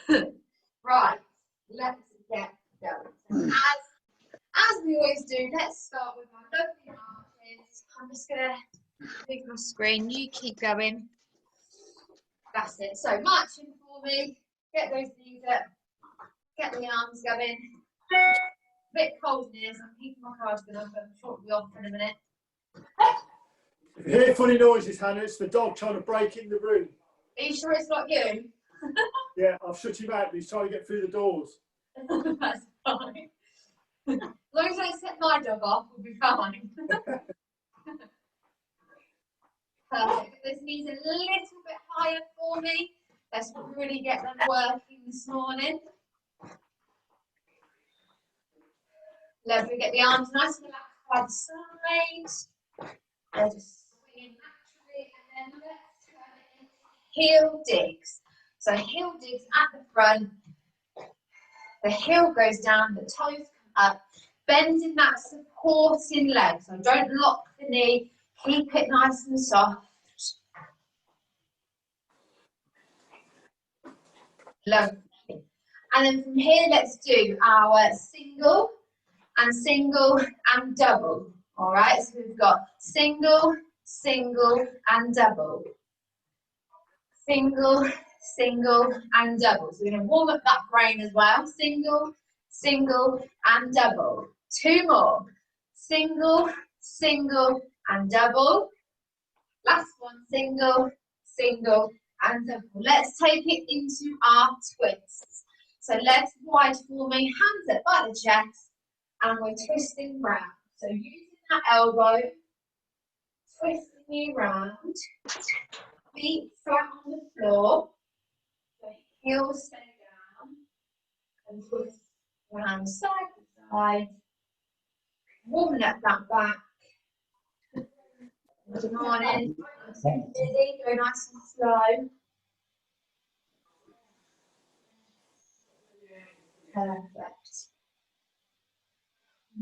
Right, let's get going. So as we always do, let's start with our lovely arches. I'm just going to move my screen. You keep going. That's it. So marching for me. Get those knees up. Get the arms going. A bit cold in here, so I'm keeping my cardigan on, but I'm sure it'll be off in a minute. If you hear funny noises, Hannah, it's the dog trying to break in the room. Are you sure it's not you? Yeah, I've shut him out, but he's trying to get through the doors. That's fine. As long as I set my dog off, we'll be fine. Perfect. This knees a little bit higher for me. Let's really get them working this morning. Lovely. Get the arms nice and relaxed by the side. They're just swinging naturally, and then let's turn it into heel digs. So heel digs at the front. The heel goes down, the toes come up, bending that supporting leg. So don't lock the knee, keep it nice and soft. Lovely. And then from here, let's do our single and double. All right, so we've got single, single, and double. Single, single, and double. So we're going to warm up that brain as well. Single, single, and double. Two more. Single, single, and double. Last one, single, single, and double. Let's take it into our twists. So legs wide for me, hands up by the chest, and we're twisting round. So using that elbow, twisting you round, feet flat on the floor, so heels stay down, and twist round side to side, warming up that back. Good morning, nice and busy, go nice and slow. Perfect.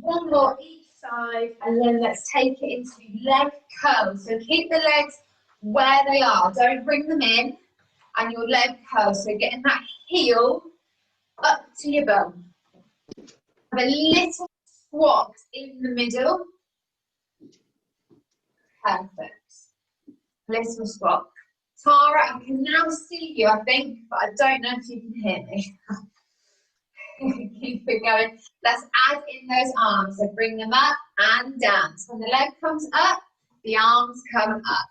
One more each side, and then let's take it into leg curls. So keep the legs where they are. Don't bring them in, and your leg curls. So getting that heel up to your bum. Have a little squat in the middle. Perfect. Little squat. Tara, I can now see you, I think, but I don't know if you can hear me. Keep it going. Let's add in those arms. So bring them up and down. So when the leg comes up, the arms come up.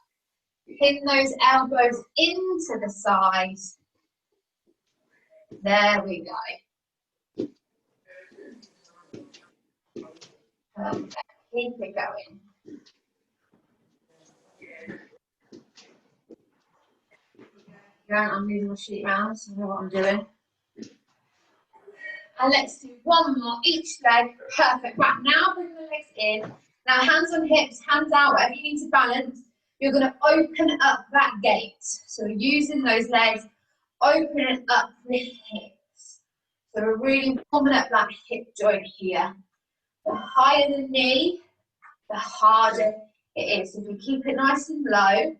Pin those elbows into the side. There we go. Perfect. Keep it going. I'm moving my sheet around so I know what I'm doing. And let's do one more each leg. Perfect. Right, now bring the legs in. Now hands on hips, hands out, whatever you need to balance. You're going to open up that gate. So using those legs, opening up the hips. So we're really warming up that hip joint here. The higher the knee, the harder it is. If we keep it nice and low,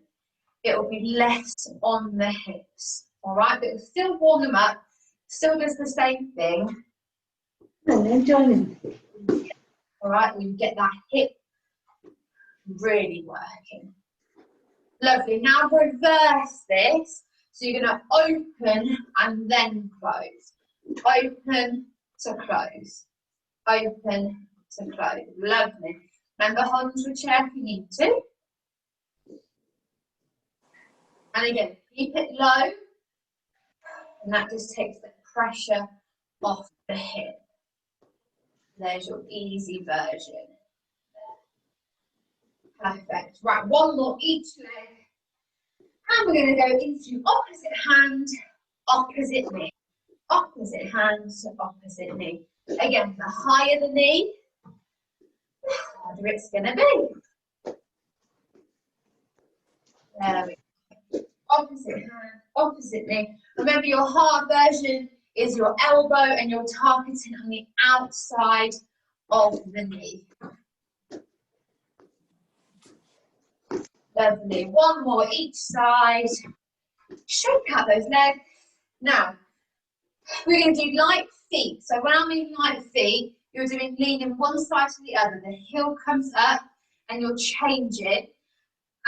it will be less on the hips. All right, but it'll still warm them up. Still does the same thing. All right, we get that hip really working. Lovely. Now reverse this. So you're going to open and then close. Open to close. Open to close. Lovely. Remember, hold onto a chair if you need to. And again, keep it low. And that just takes the pressure off the hip. There's your easy version. Perfect. Right, one more each leg. And we're going to go into opposite hand, opposite knee. Opposite hand to opposite knee. Again, the higher the knee, the harder it's going to be. There we go. Opposite hand, opposite knee. Remember, your hard version is your elbow and you're targeting on the outside of the knee. Lovely. One more each side. Shake out those legs. Now, We're going to do light feet. So when I mean light feet, you're doing leaning one side to the other. The heel comes up and you're changing.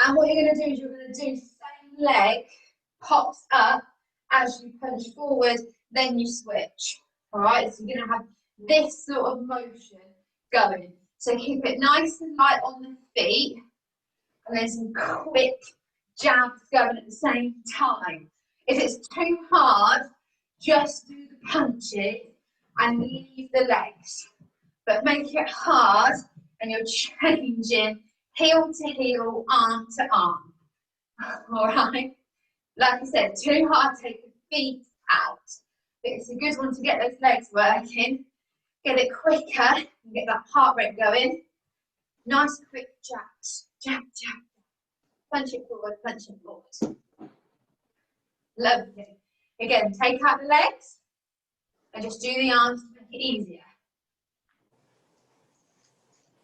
And what you're going to do is you're going to do same leg pops up as you punch forward, then you switch. All right, so you're going to have this sort of motion going. So keep it nice and light on the feet, and then some quick jabs going at the same time. If it's too hard, just do the punches and leave the legs. But make it hard, and you're changing heel to heel, arm to arm. All right? Like I said, too hard, take the feet out. But it's a good one to get those legs working. Get it quicker and get that heart rate going. Nice quick jabs. Jab, jab. Punch it forward, punch it forward. Lovely. Again, take out the legs and just do the arms to make it easier.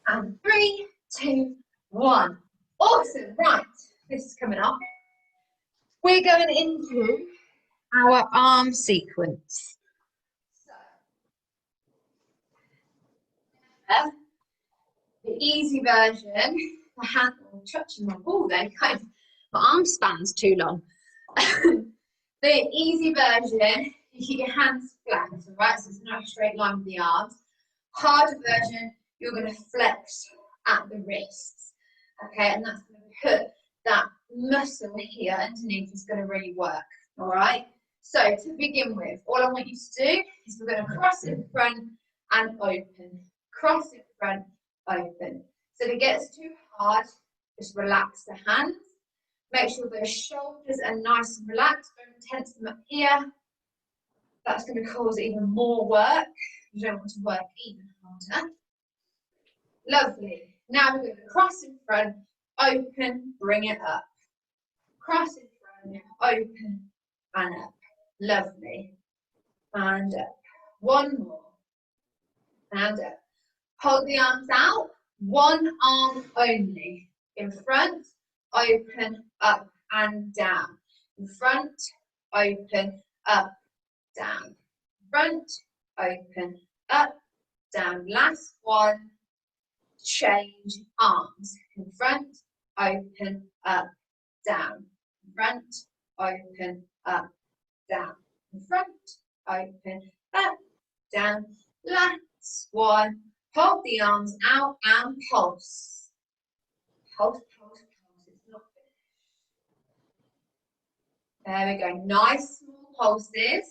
And 3, 2, 1. Awesome. Right, this is coming up. We're going into our arm sequence. So, the easy version, my hand, touching my ball there, kind of, my arm span's too long. The easy version, you keep your hands flat, right? So it's not a straight line with the arms. Harder version, you're going to flex at the wrists, okay? And that's going to put that muscle here underneath is going to really work, all right? So to begin with, all I want you to do is we're going to cross in front and open. Cross in front, open. So if it gets too hard, just relax the hands. Make sure those shoulders are nice and relaxed. Don't tense them up here. That's going to cause even more work. You don't want to work even harder. Lovely. Now we're going to cross in front, open, bring it up. Cross in front, open, and up. Lovely. And up. One more. And up. Hold the arms out. One arm only. In front, open, up, and down. In front, open, up, down. Front, open, up, down. Last one. Change arms. In front, open, up, down. In front, open, up, down. In front, open, up, down. Last one. Hold the arms out and pulse. Pulse, pulse, pulse. It's not finished. There we go. Nice small pulses.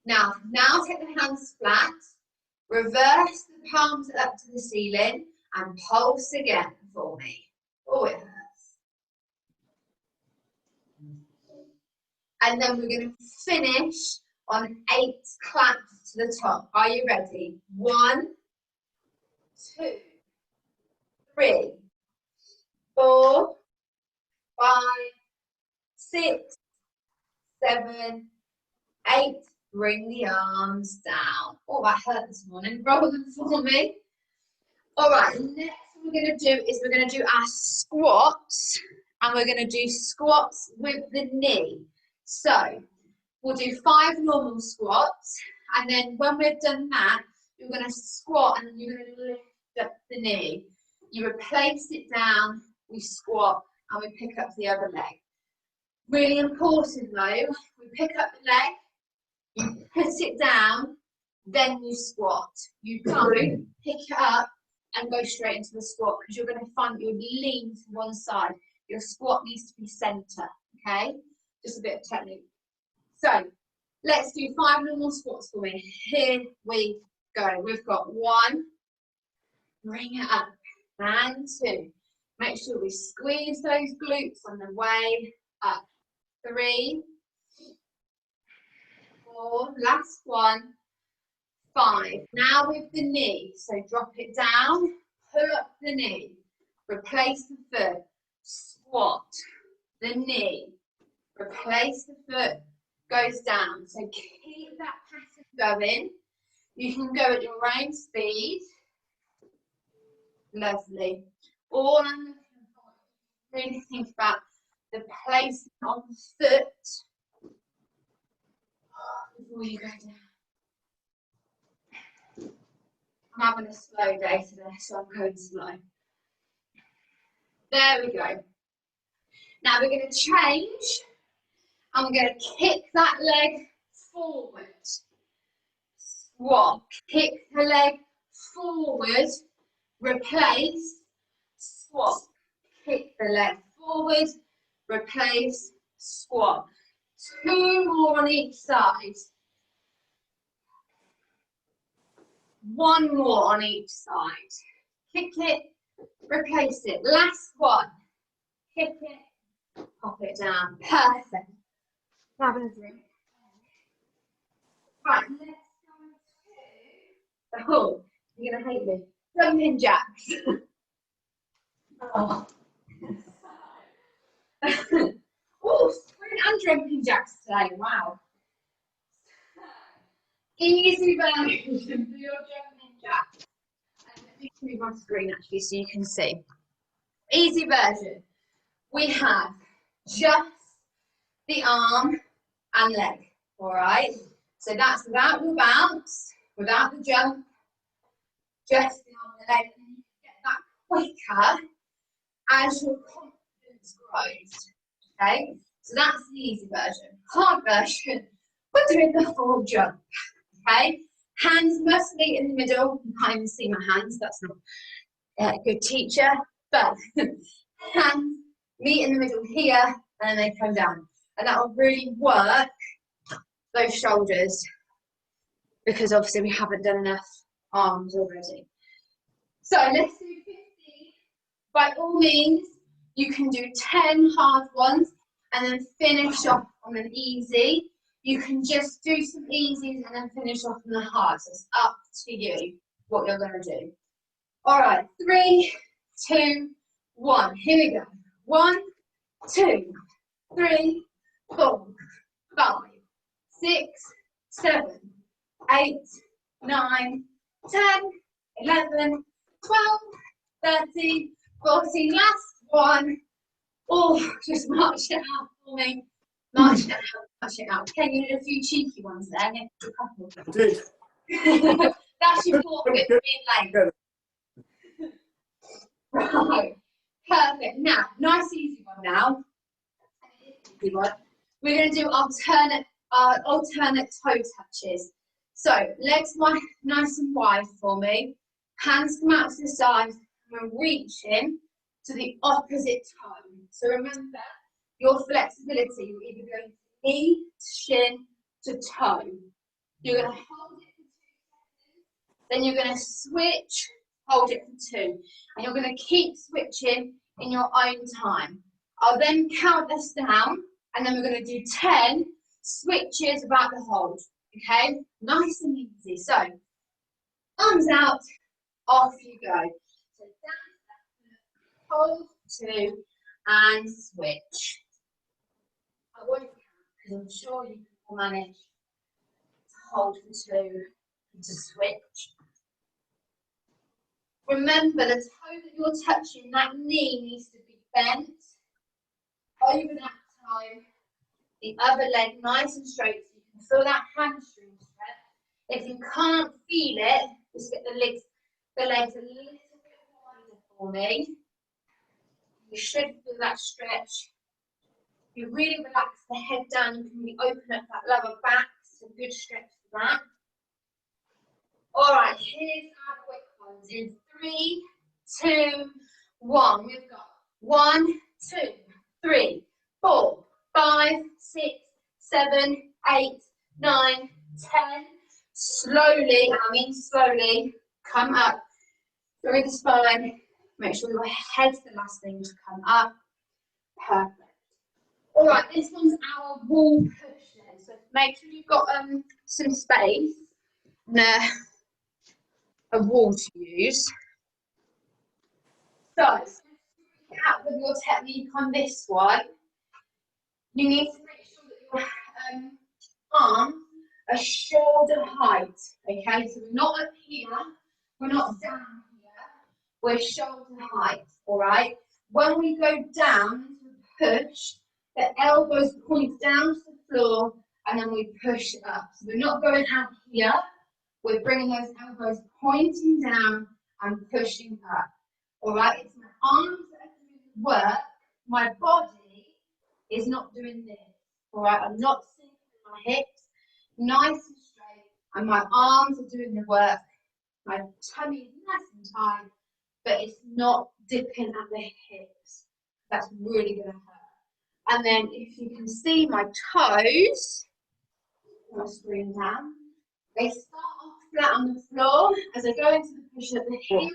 Now take the hands flat. Reverse the palms up to the ceiling and pulse again for me. Oh, it hurts. And then we're going to finish on 8 claps to the top. Are you ready? 1, 2, 3, 4, 5, 6, 7, 8. Bring the arms down. Oh, that hurt this morning. Roll them for me. All right, next we're going to do is we're going to do our squats, and we're going to do squats with the knee. So we'll do 5 normal squats, and then when we've done that, you're going to squat and then you're going to lift up the knee. You replace it down, we squat, and we pick up the other leg. Really important though, we pick up the leg, you put it down, then you squat. You don't pick it up and go straight into the squat, because you're going to find you'll lean to one side. Your squat needs to be centre, okay? Just a bit of technique. So let's do 5 normal squats for me. Here we go. We've got 1, bring it up, and 2. Make sure we squeeze those glutes on the way up. 3, 4, last one, 5. Now with the knee, so drop it down, pull up the knee, replace the foot, squat, the knee, replace the foot, goes down. So keep that pattern going. You can go at your own speed. Lovely. All I'm looking for, really think about the placement of the foot. before you go down. I'm having a slow day today, so I'm going slow. There we go. Now we're going to change. I'm going to kick that leg forward. Swap. Kick the leg forward. Replace. Swap. Kick the leg forward. Replace. Swap. 2 more on each side. 1 more on each side. Kick it. Replace it. Last one. Kick it. Pop it down. Perfect. Having a drink. Right, let's go to, oh, you're gonna hate me. Jumping jacks. Oh. Oh, sprint and jumping jacks today. Wow. Easy version for your jumping jacks. Let me move my screen actually so you can see. Easy version. We have just the arm and leg. All right. So that's without the bounce, without the jump, just the arm and leg. And you can get that quicker as your confidence grows. Okay, so that's the easy version. Hard version, we're doing the full jump. Okay, hands must be in the middle. You can't even see my hands, that's not a good teacher. But hands meet in the middle here, and then they come down. And that will really work those shoulders, because obviously we haven't done enough arms already. So let's do 50. By all means, you can do 10 hard ones and then finish off on an easy. You can just do some easies and then finish off on the hard. So it's up to you what you're going to do. All right, 3, 2, 1. Here we go. 1, 2, 3, 4, 5, 6, 7, 8, 9, 10, 11, 12, 13, 14. Last one. Oh, just march it out for me. March it out, march it out. Okay, you did a few cheeky ones there. Yeah, a couple. I did. That's your fault for being late. Right. Perfect. Now, nice easy one now. Easy one. We're going to do alternate toe touches. So legs nice and wide for me. Hands come out to the side. And we're reaching to the opposite toe. So remember your flexibility. You're either going to knee, shin to toe. You're going to hold it for 2 seconds. Then you're going to switch, hold it for 2. And you're going to keep switching in your own time. I'll then count us down. And then we're going to do 10 switches about the hold. Okay? Nice and easy. So, arms out, off you go. So, down, hold, 2, and switch. I won't count because I'm sure you can manage to hold for 2 and to switch. Remember, the toe that you're touching, that knee needs to be bent over that toe. The other leg nice and straight so you can feel that hamstring stretch. If you can't feel it, just get the legs a little bit wider for me. You should feel that stretch. You really relax the head down, you can really open up that lower back. It's a good stretch for that. All right, here's our quick ones. In 3, 2, 1. We've got 1, 2, 3, 4, 5, 6, 7, 8, 9, 10. Slowly, I mean slowly, come up through the spine. Make sure your head's the last thing to come up. Perfect. All right, this one's our wall push then. So make sure you've got some space and a wall to use. So, out with your technique on this one. You need to make sure that your arms are shoulder height. Okay, so we're not up here, we're not down here, we're shoulder height. All right. When we go down to push, the elbows point down to the floor and then we push up. So we're not going out here. We're bringing those elbows pointing down and pushing up. All right, it's my arms that are doing the work. My body is not doing this. All right, I'm not sinking my hips, nice and straight, and my arms are doing the work. My tummy is nice and tight, but it's not dipping at the hips. That's really going to hurt. And then if you can see my toes, I'll screen down. They start off flat on the floor as I go into the push-up. The heels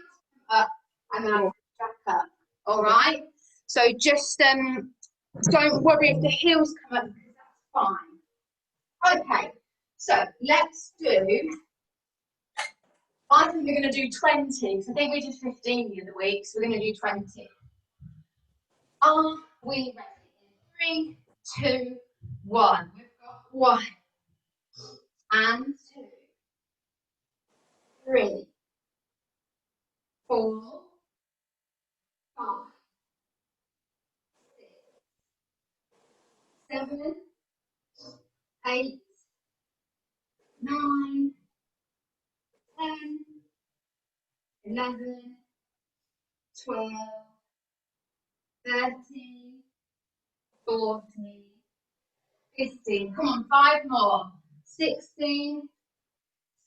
come up and then I push back up. All right. So just don't worry if the heels come up because that's fine. Okay. So let's do. I think we're going to do 20 because I think we did 15 the other week, so we're going to do 20. Are we ready? 3, 2, 1. We've got 1 and 2, 3, 4, 5, 6, 7, 8, 9, 10, 11, 12, 13, 14, 15. Come on, 5 more. 16,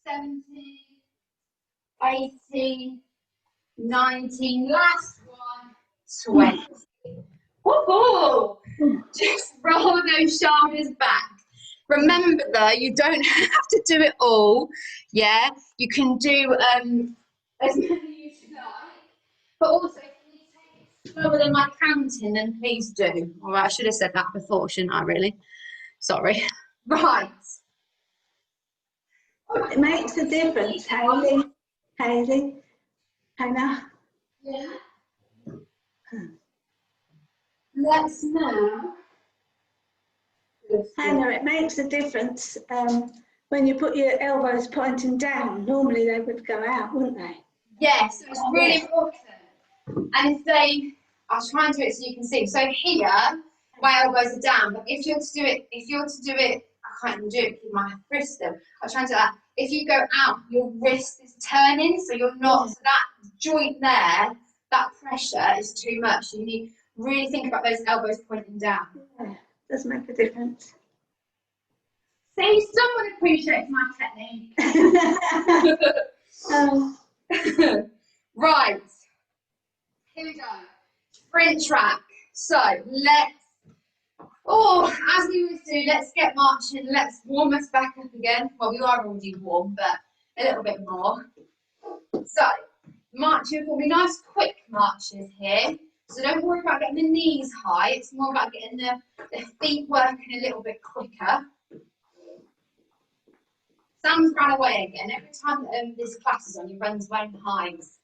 17, 18, 19. Last one, 20. Woohoo! Just roll those shoulders back. Remember though, you don't have to do it all. Yeah, you can do as many as you like. But also, if you take it slower than my counting, then please do. All right, I should have said that before, shouldn't I? Really? Sorry. Right. It makes a difference, Hayley. Hayley. Hannah. Yeah. Let's now. Hannah, it makes a difference when you put your elbows pointing down. Normally they would go out, wouldn't they? Yes, so it's really important. And if they, I'll try and do it so you can see. So here, my elbows are down, but if you're to do it, I can't even do it because my wrist them. I'll try and do that. If you go out, your wrist is turning, so you're not, so that joint there, that pressure is too much. You need really think about those elbows pointing down. Yeah, does make a difference. See, someone appreciates my technique. Right, here we go. Sprint track. So let's, as we always do, let's get marching. Let's warm us back up again. Well, we are already warm, but a little bit more. So, marching will be nice quick marches here. So don't worry about getting the knees high. It's more about getting the feet working a little bit quicker. Sam's ran away again. Every time this class is on, he runs away and hides.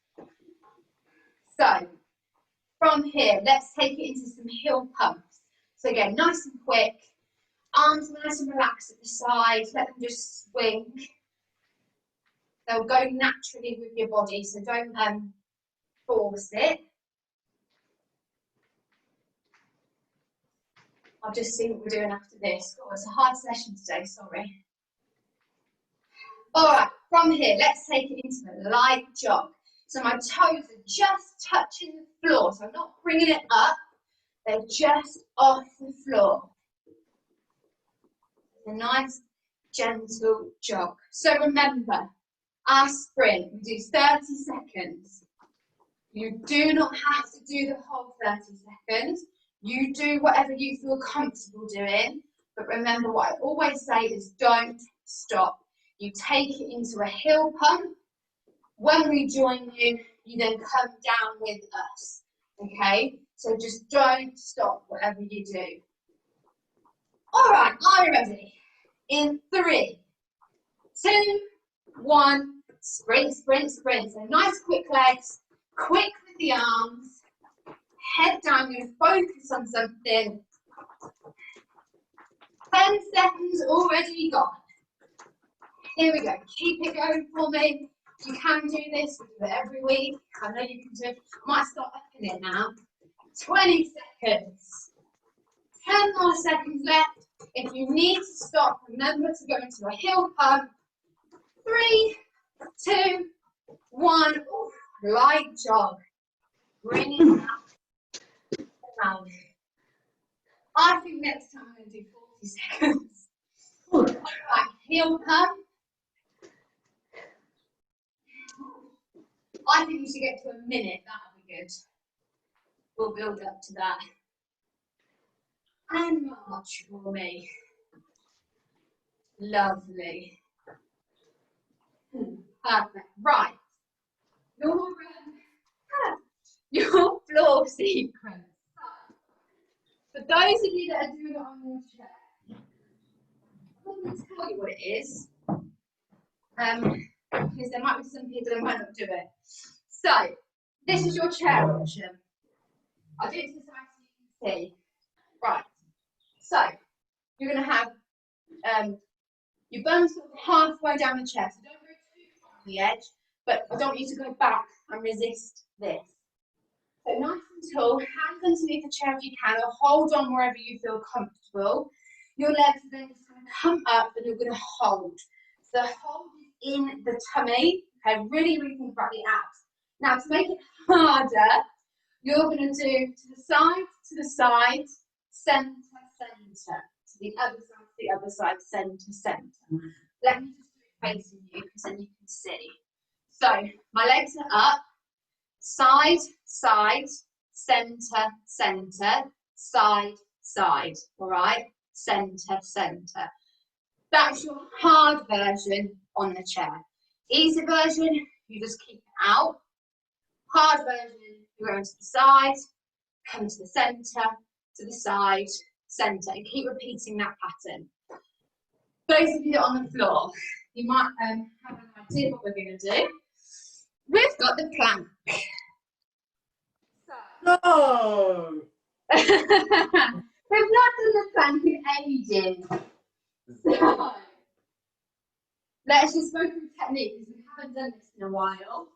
So, from here, let's take it into some heel pumps. So again, nice and quick. Arms nice and relaxed at the side. Let them just swing. They'll go naturally with your body, so don't force it. I'll just see what we're doing after this. Oh, it's a hard session today, sorry. All right, from here, let's take it into a light jog. So my toes are just touching the floor, so I'm not bringing it up. They're just off the floor. A nice, gentle jog. So remember, our sprint, we do 30 seconds. You do not have to do the whole 30 seconds. You do whatever you feel comfortable doing. But remember what I always say is don't stop. You take it into a heel pump. When we join you, you then come down with us. Okay? So just don't stop whatever you do. All right, are you ready? In 3, 2, 1, sprint, sprint, sprint. So nice quick legs, quick with the arms, head down, you're going to focus on something. 10 seconds already gone. Here we go, keep it going for me. You can do this, we do it every week. I know you can do it. I might start upping it now. 20 seconds. 10 more seconds left. If you need to stop, remember to go into a heel pump. 3, 2, 1. Ooh, light jog. Bring it down. I think next time I'm going to do 40 seconds. Right, heel pump. I think we should get to a minute. That'll be good. We'll build up to that. And march for me. Lovely. Perfect. Right. Your floor sequence. For those of you that are doing it on your chair, I'm going to tell you what it is. Because there might be some people that might not do it. So, this is your chair option. I'll do it to the side so you can see. Right. So, you're going to have your bum sort of halfway down the chair. So don't go too far on the edge, but I don't want you to go back and resist this. So nice and tall, hands underneath the chair if you can, or hold on wherever you feel comfortable. Your legs are then just going to come up and you're going to hold. So hold is in the tummy. Okay, really, really think about the abs. Now to make it harder, you're going to do to the side, centre, centre. To the other side, centre, centre. Let me just do it facing you because then you can see. So my legs are up. Side, side, centre, centre, side, side, all right? Centre, centre. That's your hard version on the chair. Easy version, you just keep it out. Hard version, you go to the side, come to the centre, to the side, centre, and keep repeating that pattern. Those of you that are on the floor, you might have an idea what we're going to do. We've got the plank. No! We've not done the plank in ages. So, let's just go through technique because we haven't done this in a while.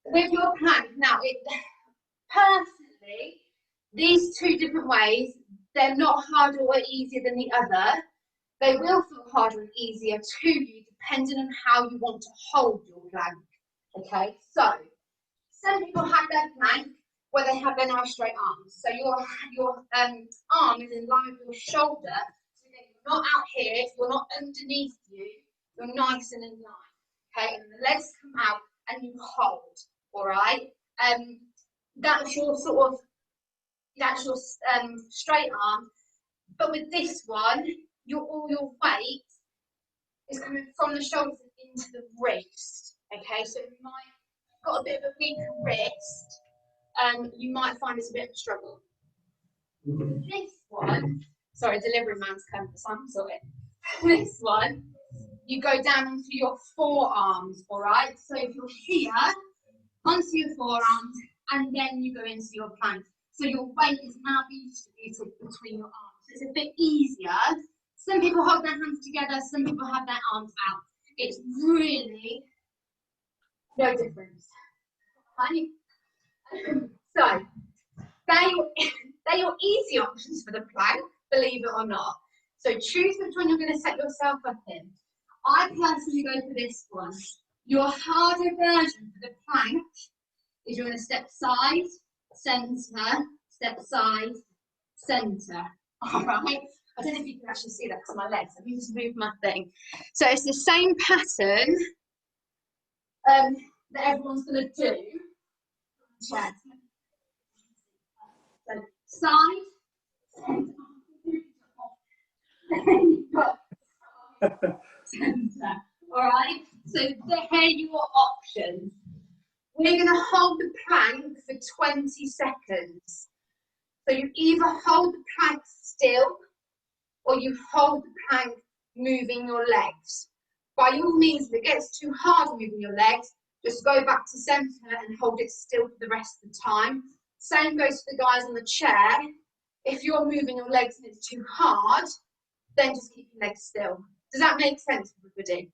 With your plank, now, personally, these two different ways, they're not harder or easier than the other. They will feel harder and easier to you depending on how you want to hold your plank. Okay, so some people have their plank where they have their nice straight arms. So your arm is in line with your shoulder. So again, you're not out here, you're not underneath you, you're nice and in line. Okay, and the legs come out and you hold. All right. That's your sort of straight arm. But with this one, all your weight is coming from the shoulders into the wrist. Okay, so you might have got a bit of a weaker wrist. You might find it's a bit of a struggle. This one, sorry, delivery man's come for some sort. This one, you go down onto your forearms, all right? So if you're here, onto your forearms, and then you go into your plank. So your weight is now being distributed between your arms. So it's a bit easier. Some people hold their hands together, some people have their arms out. It's really no difference. Right? So, they're your easy options for the plank, believe it or not. So choose which one you're going to set yourself up in. I personally go for this one. Your harder version for the plank is you're going to step side, centre, step side, centre. All right? I don't know if you can actually see that because of my legs. Let me just move my thing. So it's the same pattern that everyone's going to do. So side, centre. All right. So here are your options. We're going to hold the plank for 20 seconds. So you either hold the plank still or you hold the plank moving your legs. By all means, if it gets too hard moving your legs, just go back to centre and hold it still for the rest of the time. Same goes for the guys on the chair. If you're moving your legs and it's too hard, then just keep your legs still. Does that make sense, everybody?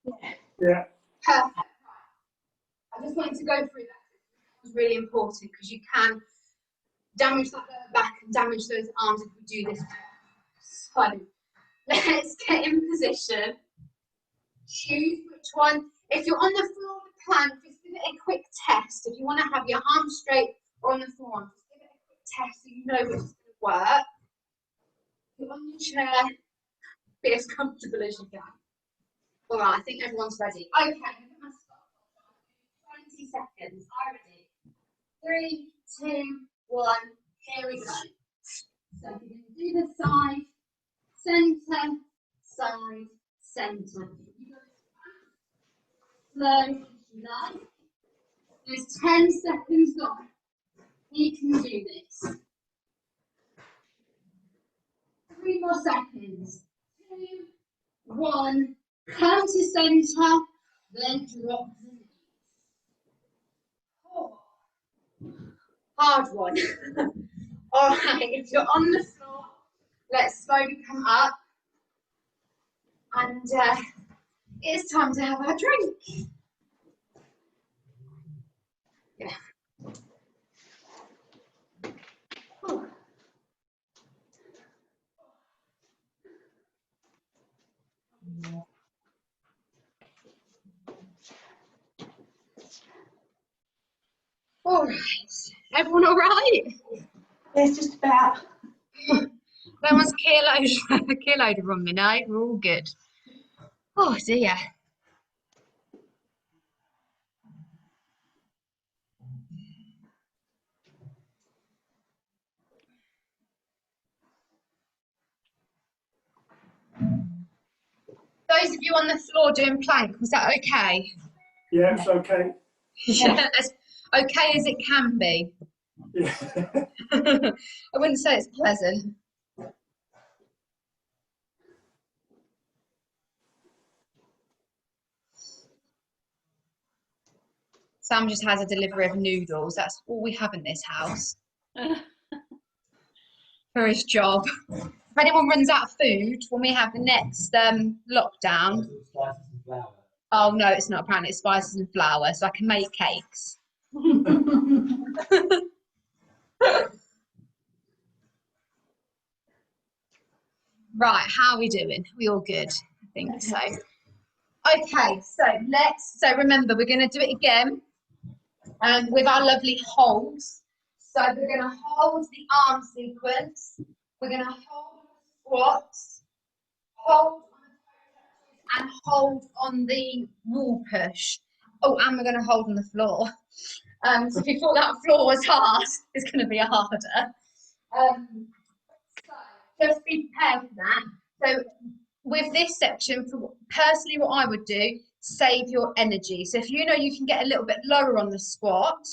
Yeah. Perfect. I just wanted to go through that. It was really important because you can damage that lower back and damage those arms if we do this. So let's get in position. Choose which one. If you're on the floor with plank, just give it a quick test. If you want to have your arms straight or on the floor, just give it a quick test so you know which is going to work. If you're on your chair, be as comfortable as you can. All right, I think everyone's ready. Okay, I'm going to put my stopwatch on. 20 seconds. Are ready? 3, 2, 1. Here we go. So we're going to do the side, centre, side, centre. You go as slow as you like. There's 10 seconds left. You can do this. 3 more seconds. 2, 1. Come to centre, then drop the knees. 4. Hard one. All right, if you're on the floor, let's slowly come up. And it's time to have our drink. Yeah. Ooh. All right, everyone all right? It's just about. No one's keeled from me now, we're all good. Oh dear. Those of you on the floor doing plank, was that okay? Yeah, it's okay. Yeah, as okay as it can be. Yeah. I wouldn't say it's pleasant. Sam just has a delivery of noodles. That's all we have in this house for his job. If anyone runs out of food when we have the next lockdown. Oh no, it's not apparently, it's spices and flour, so I can make cakes. Right, how are we doing? We all good? I think so. Okay, so remember, we're going to do it again with our lovely holds. So we're going to hold the arm sequence. We're going to hold squats, hold and hold on the wall push. Oh, and we're going to hold on the floor. So if you thought that floor was hard, it's going to be harder. So just be prepared for that. So with this section, personally what I would do, save your energy. So if you know you can get a little bit lower on the squat,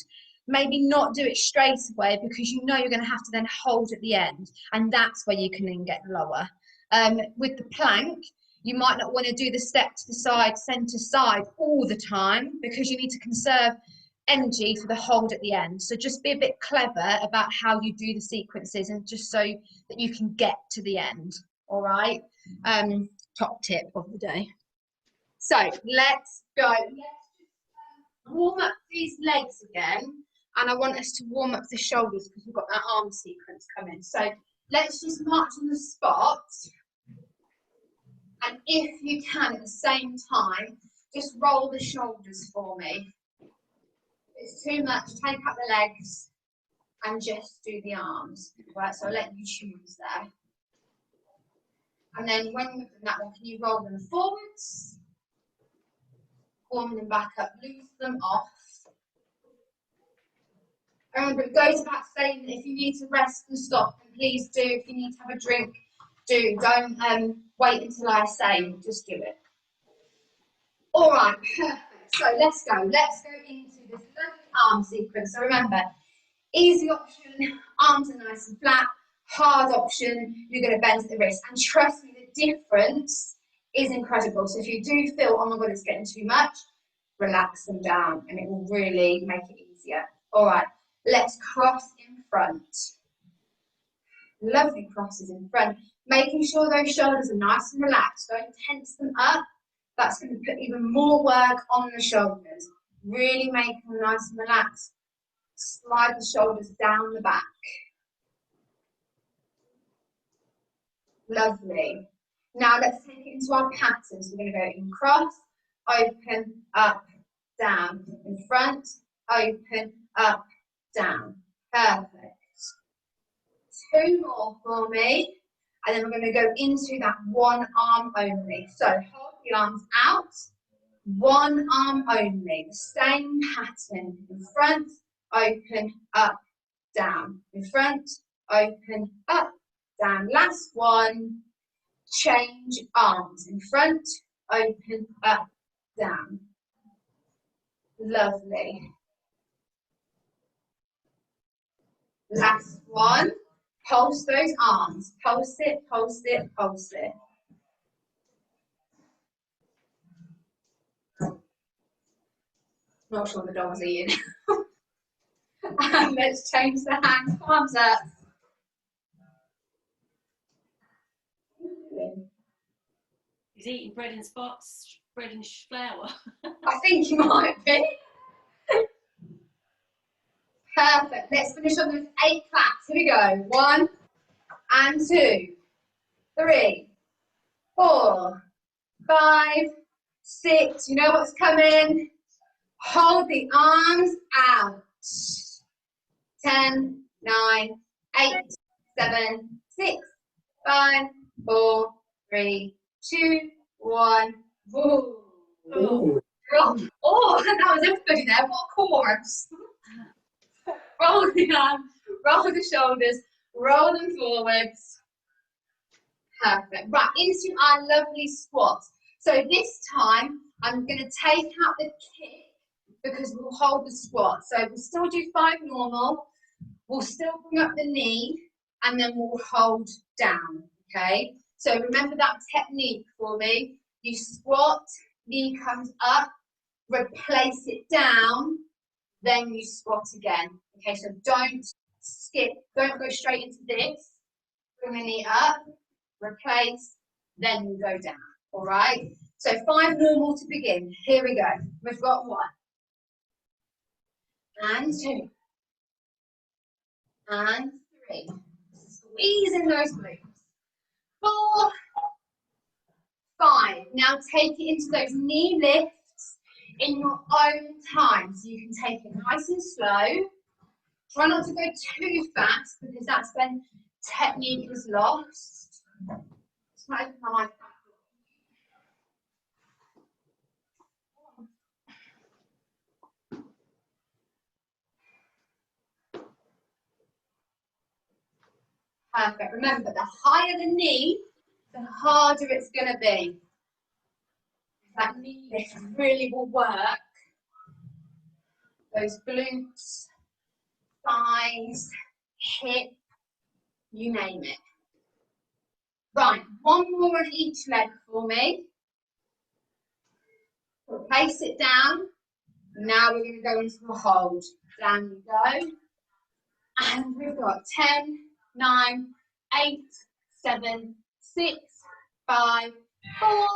maybe not do it straight away because you know you're going to have to then hold at the end, and that's where you can then get lower. With the plank, you might not want to do the step to the side, centre side all the time because you need to conserve energy for the hold at the end. So just be a bit clever about how you do the sequences, and just so that you can get to the end. All right. Top tip of the day. So let's go. Let's just warm up these legs again, and I want us to warm up the shoulders because we've got that arm sequence coming. So let's just march on the spot, and if you can at the same time, just roll the shoulders for me. If it's too much, take up the legs and just do the arms. Right, so I'll let you choose there. And then when you've done that one, can you roll them forwards, warm them back up, loose them off. Remember, it goes without saying that if you need to rest and stop, then please do. If you need to have a drink, do. Don't wait until I say, just do it. All right, perfect. So let's go. Let's go into this lovely arm sequence. So remember, easy option, arms are nice and flat. Hard option, you're going to bend at the wrist. And trust me, the difference is incredible. So if you do feel, oh my God, it's getting too much, relax them down and it will really make it easier. All right, let's cross in front. Lovely crosses in front. Making sure those shoulders are nice and relaxed. Don't tense them up. That's going to put even more work on the shoulders. Really make them nice and relaxed. Slide the shoulders down the back. Lovely. Now let's take it into our pattern. So we're going to go in cross, open, up, down. In front, open, up, down. Perfect. 2 more for me. And then we're going to go into that one arm only. So hold the arms out. One arm only. Same pattern. In front, open, up, down. In front, open, up, down. Last one. Change arms. In front, open, up, down. Lovely. Last one. Pulse those arms. Pulse it, pulse it, pulse it. Not sure the dog's eating. Let's change the hands. Palms up. He's eating bread and spots, bread and flour. I think he might be. Perfect. Let's finish on those 8 claps. Here we go. 1 and 2, 3, 4, 5, 6. You know what's coming. Hold the arms out. 10, 9, 8, 7, 6, 5, 4, 3, 2, 1. Ooh. Ooh. Oh, that was everybody there. What a chorus. Roll the arms, roll the shoulders, roll them forwards. Perfect. Right, into our lovely squats. So this time, I'm going to take out the kick because we'll hold the squat. So we'll still do 5 normal. We'll still bring up the knee and then we'll hold down, okay? So remember that technique for me. You squat, knee comes up, replace it down, then you squat again. Okay, so don't skip, don't go straight into this. Bring the knee up, replace, then you go down, all right? So 5 normal to begin. Here we go. We've got 1. And 2. And 3. Squeeze in those glutes. 4, 5. Now take it into those knee lifts in your own time. So you can take it nice and slow. Try not to go too fast because that's when technique is lost. Just want to open my mic back. Perfect. Remember, the higher the knee, the harder it's going to be. That knee lift really will work. Those glutes, thighs, hip, you name it. Right, 1 more on each leg for me. Place it down. Now we're going to go into a hold. Down you go. And we've got 10, 9, 8, 7, 6, 5, 4,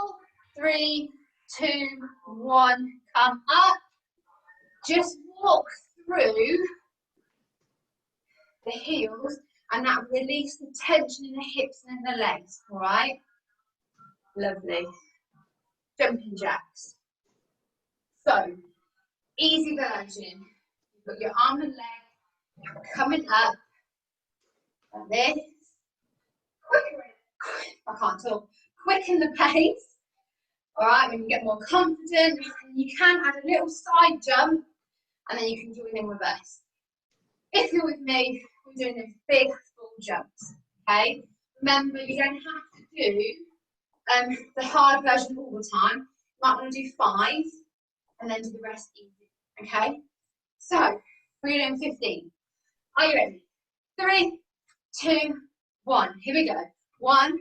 3, 2, 1. Come up. Just walk through the heels and that release the tension in the hips and in the legs, all right? Lovely. Jumping jacks. So, easy version. You've got your arm and leg coming up like this. I can't talk. Quicken the pace. All right, when you get more confident, you can add a little side jump and then you can join in reverse. If you're with me, we're doing those big full jumps, okay? Remember, you don't have to do the hard version all the time. You might want to do 5 and then do the rest easy, okay? So, we're doing 15. Are you ready? 3, 2, 1. Here we go. 1,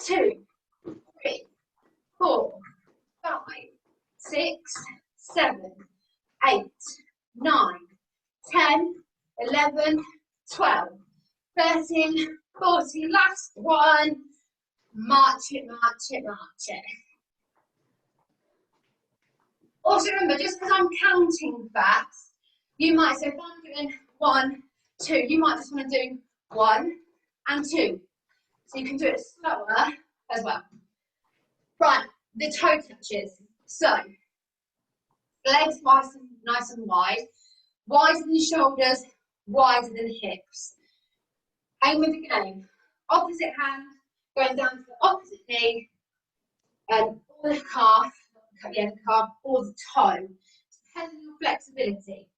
2, 3, 4, 5, 6, 7, 8, 9, 10, 11, 12, 13, 14. Last one. March it, march it, march it. Also remember, just because I'm counting fast, you might say, if I'm doing 1, 2, you might just want to do 1 and 2. So you can do it slower as well. Right, the toe touches. So, legs nice and wide. Wider than the shoulders, wider than the hips. Aim with the game. Opposite hand, going down to the opposite knee, or the calf, the calf, or the toe. Depending on your flexibility.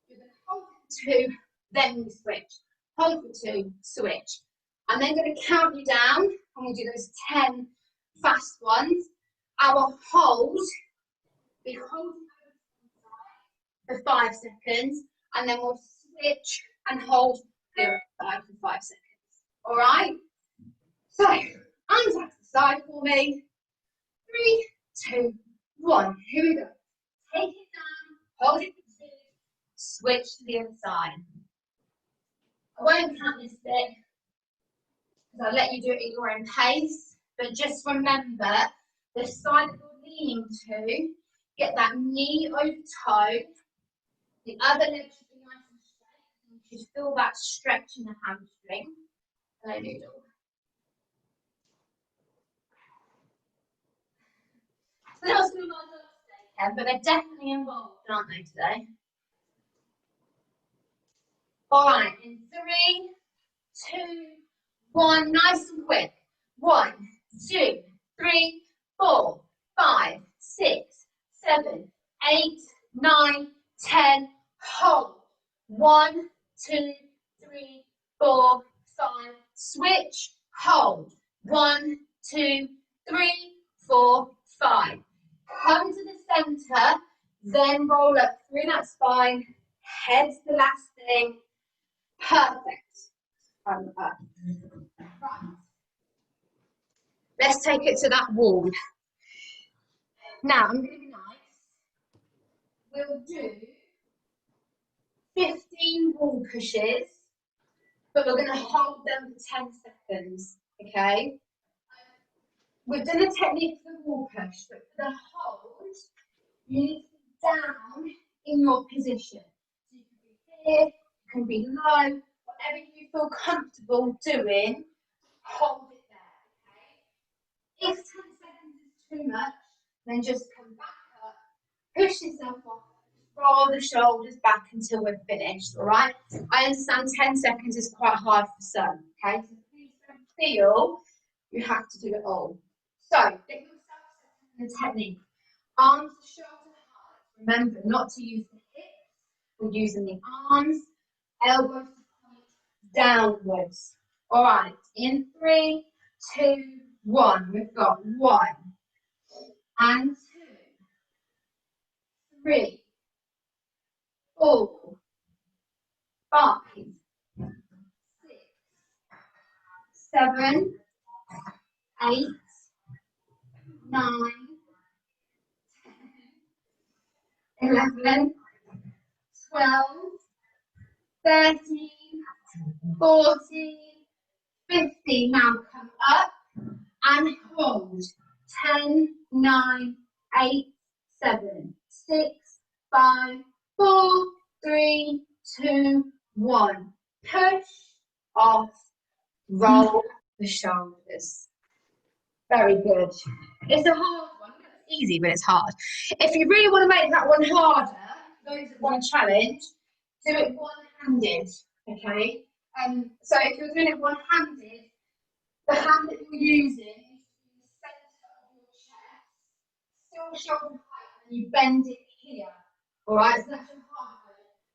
You're going to hold for 2, then we switch. Hold for 2, switch. I'm then going to count you down, and we'll do those 10 fast ones. Our hold, we hold for 5 seconds, and then we'll switch and hold the other side for 5 seconds. All right? So, arms out to the side for me. 3, 2, 1. Here we go. Take it down, hold it for 2, switch to the other side. I won't count this bit, because I'll let you do it at your own pace, but just remember, the side that you're leaning to, get that knee over toe, the other leg should be nice and straight, you should feel that stretch in the hamstring. Hello, Noodle. So that was good on today, Kev, but they're definitely involved, aren't they, today? All right, in 3, 2, 1, nice and quick. 1, 2, 3, 4, 5, 6, 7, 8, 9, 10. Hold. 1, 2, 3, 4, 5. Switch. Hold. 1, 2, 3, 4, 5. Come to the center, then roll up through that spine. Head's the last thing. Perfect. Up. Right. Let's take it to that wall. Now, I'm going to be nice. We'll do 15 wall pushes, but we're going to hold them for 10 seconds, okay? We've done the technique for the wall push, but for the hold, you need to be down in your position. So you can be here, you can be low, whatever you feel comfortable doing, hold it there, okay? If 10 seconds is too much, then just come back up, push yourself off, roll the shoulders back until we're finished, all right? I understand 10 seconds is quite hard for some, okay? So please don't feel you have to do it all. So, get yourself set in the technique. Arms to shoulder height. Remember not to use the hips, we're using the arms, elbows to point downwards. All right, in 3, 2, 1. We've got 1 and 2, 3, 4, 5, 6, 7, 8, 9, 10, 11, 12, 13, 14, 15. Now come up and hold. 10, 9, 8, 7, 6, 5, 4, 3, 2, 1. Push off, roll the shoulders. Very good. It's a hard one. It's easy, but it's hard. If you really want to make that one harder, those that want a challenge, do it one-handed, okay? So if you're doing it one-handed, the hand that you're using is in the centre of your chest, still shoulder height, and you bend it here, all right? So that's your heart rate, and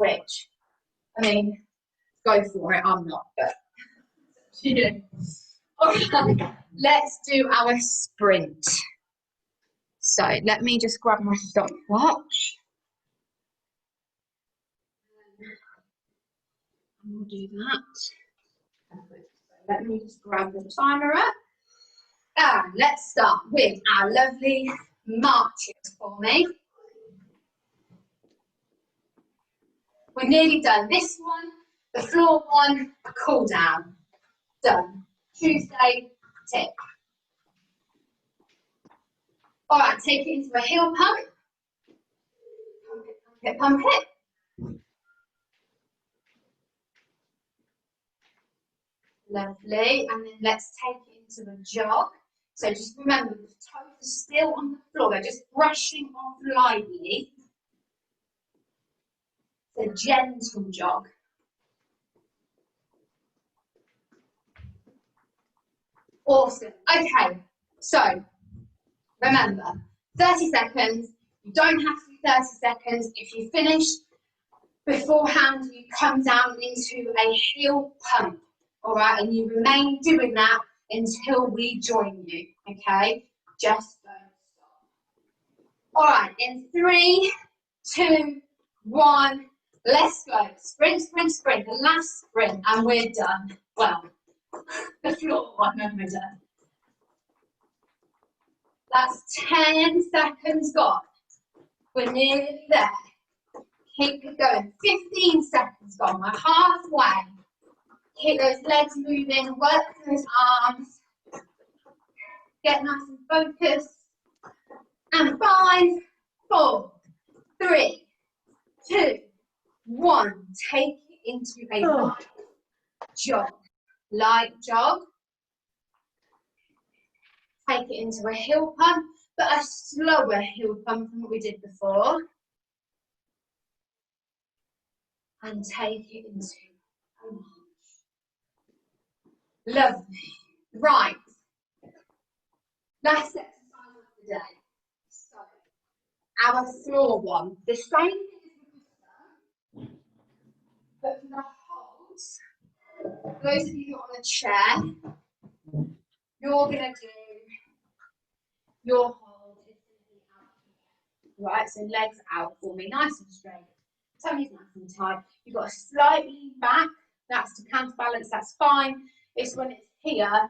then you switch. I mean, go for it. I'm not, but yeah. All right, let's do our sprint. So let me just grab my stopwatch. And we'll do that. Let me just grab the timer up. And let's start with our lovely marches for me. We're nearly done. This one, the floor one, a cool down. Done. Tuesday, tick. All right, take it into a heel pump. Pump it, pump it, pump it. Lovely. And then let's take it into a jog. So just remember, the toes are still on the floor. They're just brushing off lightly. It's a gentle jog. Awesome. Okay. So remember, 30 seconds. You don't have to do 30 seconds. If you finish beforehand, you come down into a heel pump. All right, and you remain doing that until we join you. Okay, just don't stop. All right, in 3, 2, 1, let's go. Sprint, sprint, sprint. The last sprint, and we're done. Well, the floor one, and we're done. That's 10 seconds gone. We're nearly there. Keep it going. 15 seconds gone. We're halfway. Keep those legs moving. Work those arms. Get nice and focused. And 5, 4, 3, 2, 1. Take it into a light jog. Light jog. Take it into a heel pump, but a slower heel pump than what we did before. And take it into a lunge. Lovely. Right. Last exercise of the day. So, our floor one. The same thing as we done, but for the holds, those of you who are on the chair, you're going to do your hold is going to be out here. Right, so legs out for me, nice and straight. Tummy's nice and tight. You've got to slightly lean back. That's to counterbalance, that's fine. It's when it's here,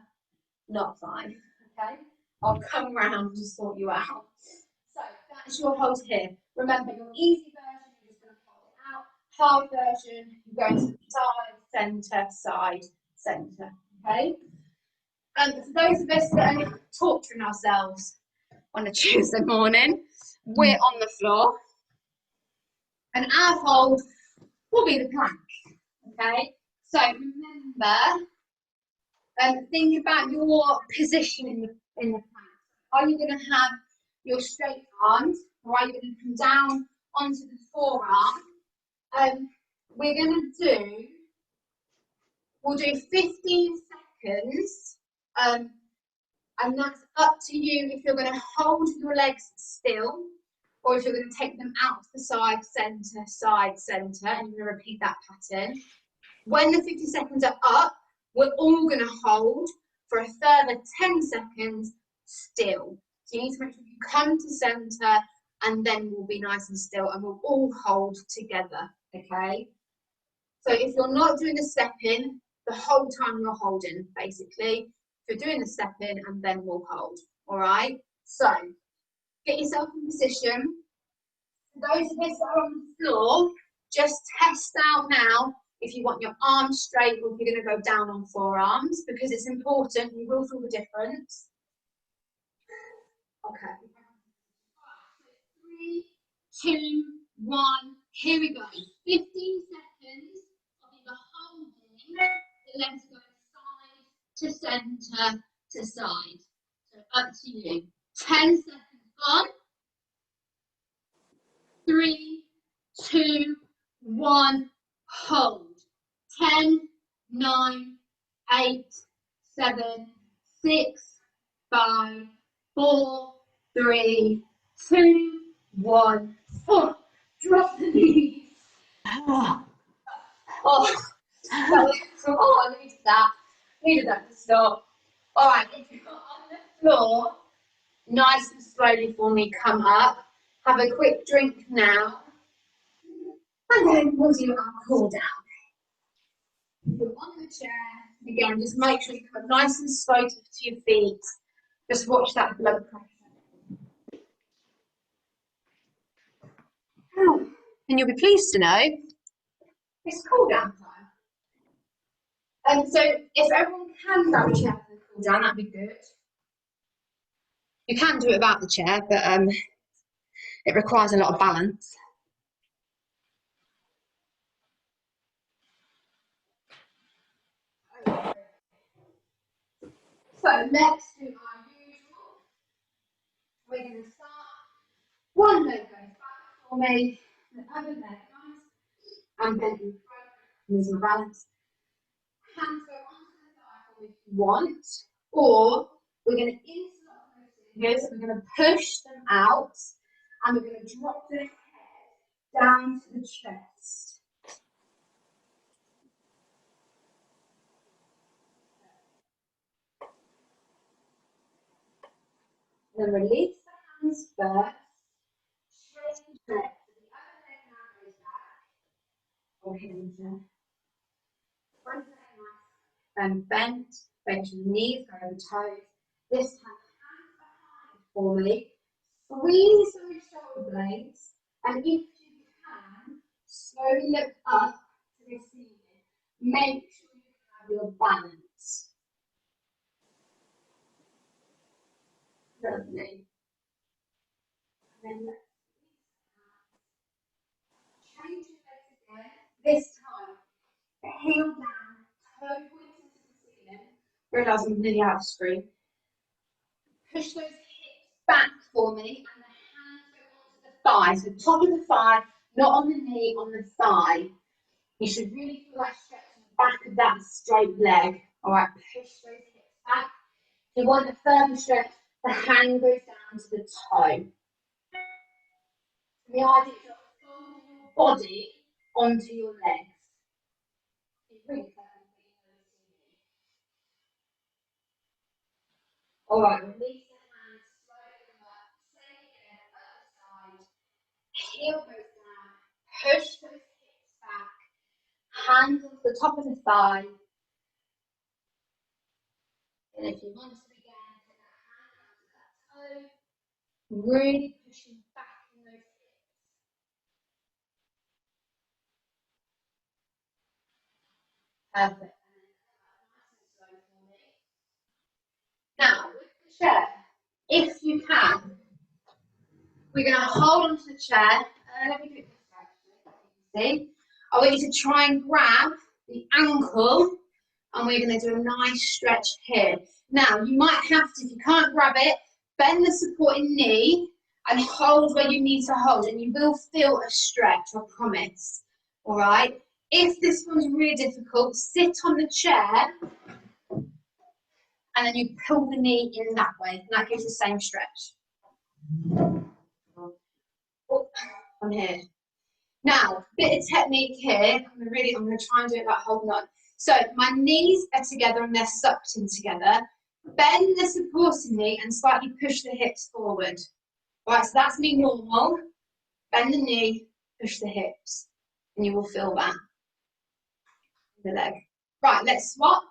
not fine. Okay? I'll come round to sort you out. So that's your hold here. Remember, your easy version, you're just going to hold it out. Hard version, you're going to side, centre. Okay? And for those of us that are torturing ourselves on a Tuesday morning, we're on the floor. And our hold will be the plank. Okay? So remember, think about your position in the plank. Are you going to have your straight arms, or are you going to come down onto the forearm? We'll do 15 seconds, and that's up to you if you're going to hold your legs still, or if you're going to take them out to the side, centre, and you're going to repeat that pattern. When the 50 seconds are up, we're all going to hold for a further 10 seconds still. So you need to make sure you come to centre, and then we'll be nice and still, and we'll all hold together, okay? So if you're not doing the step in, the whole time you're holding, basically. If you're doing the step in, and then we'll hold, all right? So get yourself in position. For those of us that are on the floor, just test out now if you want your arms straight or if you're going to go down on forearms, because it's important. You will feel the difference. Okay. 3, 2, 1. Here we go. 15 seconds of either holding the legs going side to centre to side. So up to you. 10 seconds on. 3, 2, 1. Hold. 10, 9, 8, 7, 6, 5, 4, 3, 2, 1. Oh, drop the knees. Oh, I needed that. Needed that to stop. All right, if you're on the floor, nice and slowly for me, come up. Have a quick drink now. And then we'll do our cool down. You're on the chair. Again, just make sure you come nice and slow to your feet. Just watch that blood pressure. Oh, and you'll be pleased to know it's cool down time. And so if everyone can grab a chair for the cool down, that'd be good. You can do it without the chair, but it requires a lot of balance. So let's do our usual. We're going to start. One leg goes back for me, the other leg nice and bend in front, losing balance. Hands go onto the thigh for me if you want, or we're going to interlock those fingers, we're going to push them out, and we're going to drop the head down to the chest. Then release the hands first. Change the leg. So the other leg now goes back. Or hinge. Front leg nice. Then bend your knees, go over toes. This time, hands behind for me. Squeeze those shoulder blades. And if you can, slowly look up to the ceiling. Make sure you have your balance. Lovely. And then let's change your legs again. This time, heel down, toe points into the ceiling. Realise I'm nearly out of screen. Push those hips back for me, and the hands go onto the thigh. So top of the thigh, not on the knee, on the thigh. You should really feel like stretching the back of that straight leg. All right, push those hips back. If you want a further stretch, the hand goes down to the toe. The idea is you're folding your body onto your legs. It's really clever. All right, release the hands, slowly them up, same again, other side. Heel goes down, push those hips back, hands onto the top of the thigh. And if you want to again, put that hand onto that toe, really pushing back in those hips. Perfect. Now, with the chair, if you can, we're going to hold onto the chair. Let me do it this way. See? I want you to try and grab the ankle, and we're going to do a nice stretch here. Now, you might have to, if you can't grab it, bend the supporting knee and hold where you need to hold, and you will feel a stretch, I promise. All right? If this one's really difficult, sit on the chair, and then you pull the knee in that way, and that gives the same stretch. Oh, I'm here. Now, bit of technique here. I'm going to try and do it like holding on. So my knees are together and they're sucked in together. Bend the supporting knee and slightly push the hips forward. Right, so that's me normal. Bend the knee, push the hips, and you will feel that in the leg. Right, let's swap.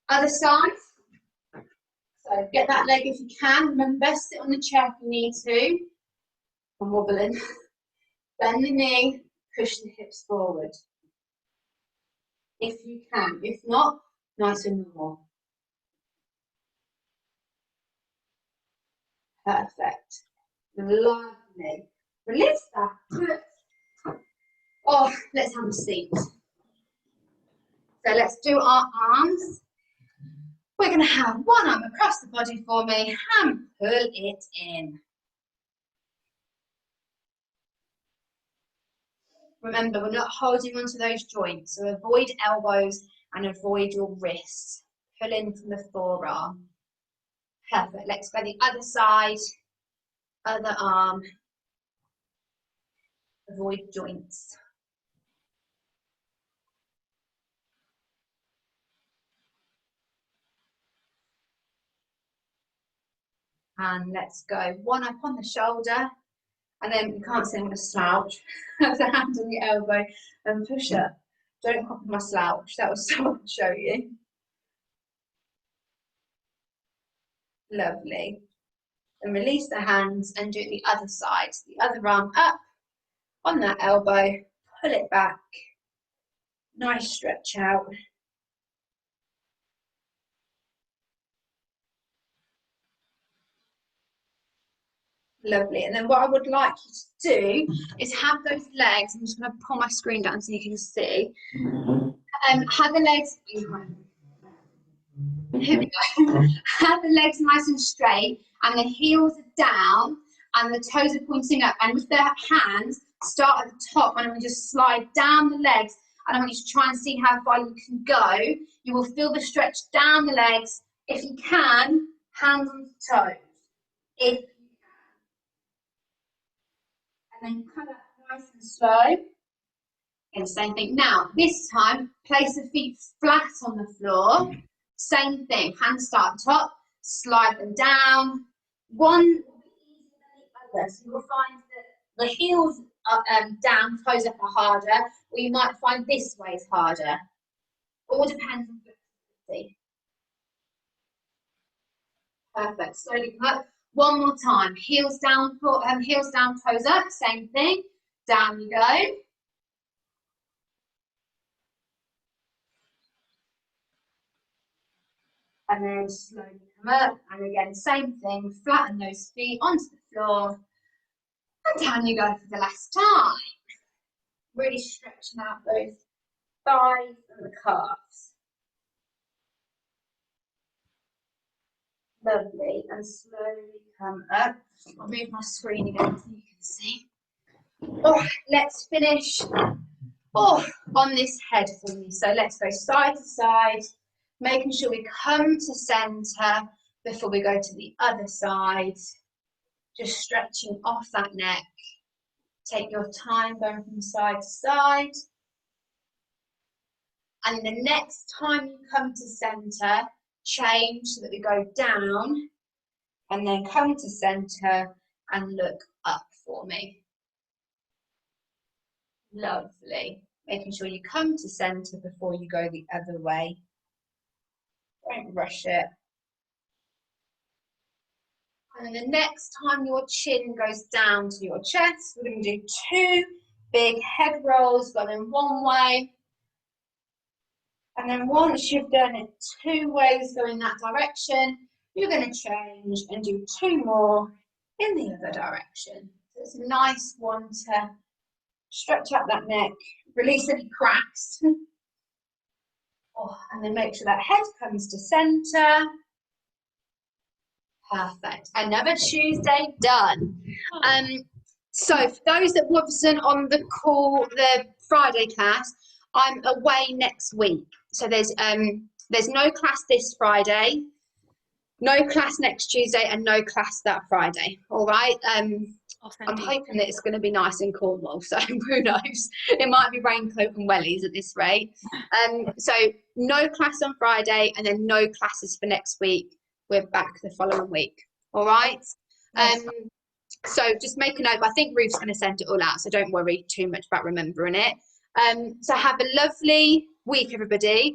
Other side. So get that leg if you can. Remember, sit on the chair if you need to. I'm wobbling. Bend the knee, push the hips forward. If you can. If not, nice and normal. Perfect. Lovely. Release that. Oh, let's have a seat. So let's do our arms. We're going to have one arm across the body for me and pull it in. Remember, we're not holding onto those joints, so avoid elbows and avoid your wrists. Pull in from the forearm. Perfect. Let's go the other side, other arm. Avoid joints. And let's go one up on the shoulder. And then you can't see I'm going to slouch. Have the hand on the elbow and push up. Don't copy my slouch. That was so to show you. Lovely. And release the hands and do the other side. The other arm up on that elbow. Pull it back. Nice stretch out. Lovely. And then what I would like you to do is have those legs. I'm just going to pull my screen down so you can see. Have the legs behind. Here we go. Have the legs nice and straight, and the heels are down, and the toes are pointing up. And with the hands, start at the top, and then we just slide down the legs. And I want you to try and see how far you can go. You will feel the stretch down the legs. If you can, hands on the toes. If you can. And then come up nice and slow. And same thing. Now, this time, place the feet flat on the floor. Same thing. Hands start top, slide them down. One will be easier than the other. So you'll find that the heels are down, toes up are harder, or you might find this way is harder. All depends on flexibility. Perfect. Slowly come up. One more time. Heels down, toes up. Same thing. Down you go. And then slowly come up. And again, same thing. Flatten those feet onto the floor. And down you go for the last time. Really stretching out those thighs and the calves. Lovely. And slowly come up. I'll move my screen again so you can see. All right, let's finish on this head for me. So let's go side to side, making sure we come to centre before we go to the other side. Just stretching off that neck. Take your time going from side to side. And the next time you come to centre, change so that we go down and then come to centre and look up for me. Lovely. Making sure you come to centre before you go the other way. Don't rush it. And the next time your chin goes down to your chest, we're going to do 2 big head rolls going one way. And then once you've done it 2 ways going that direction, you're going to change and do 2 more in the other direction. So it's a nice one to stretch out that neck, release any cracks. And then make sure that head comes to centre. Perfect. Another Tuesday done. So for those that wasn't on the call, the Friday class, I'm away next week. So there's no class this Friday, no class next Tuesday, and no class that Friday. All right. I'm hoping that it's going to be nice in Cornwall, so who knows? It might be raincoat and wellies at this rate. So no class on Friday, and then no classes for next week. We're back the following week. All right. So just make a note. I think Ruth's going to send it all out, so don't worry too much about remembering it. So have a lovely week, everybody.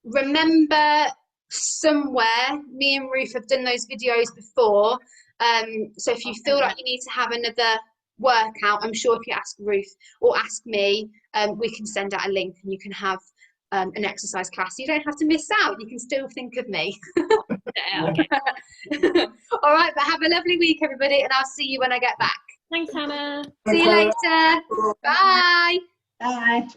Remember, somewhere me and Ruth have done those videos before. So if you feel like you need to have another workout, I'm sure if you ask Ruth or ask me, we can send out a link and you can have an exercise class. You don't have to miss out. You can still think of me. Okay. All right, but have a lovely week, everybody, and I'll see you when I get back. Thanks, Hannah. See you later. Bye. Bye.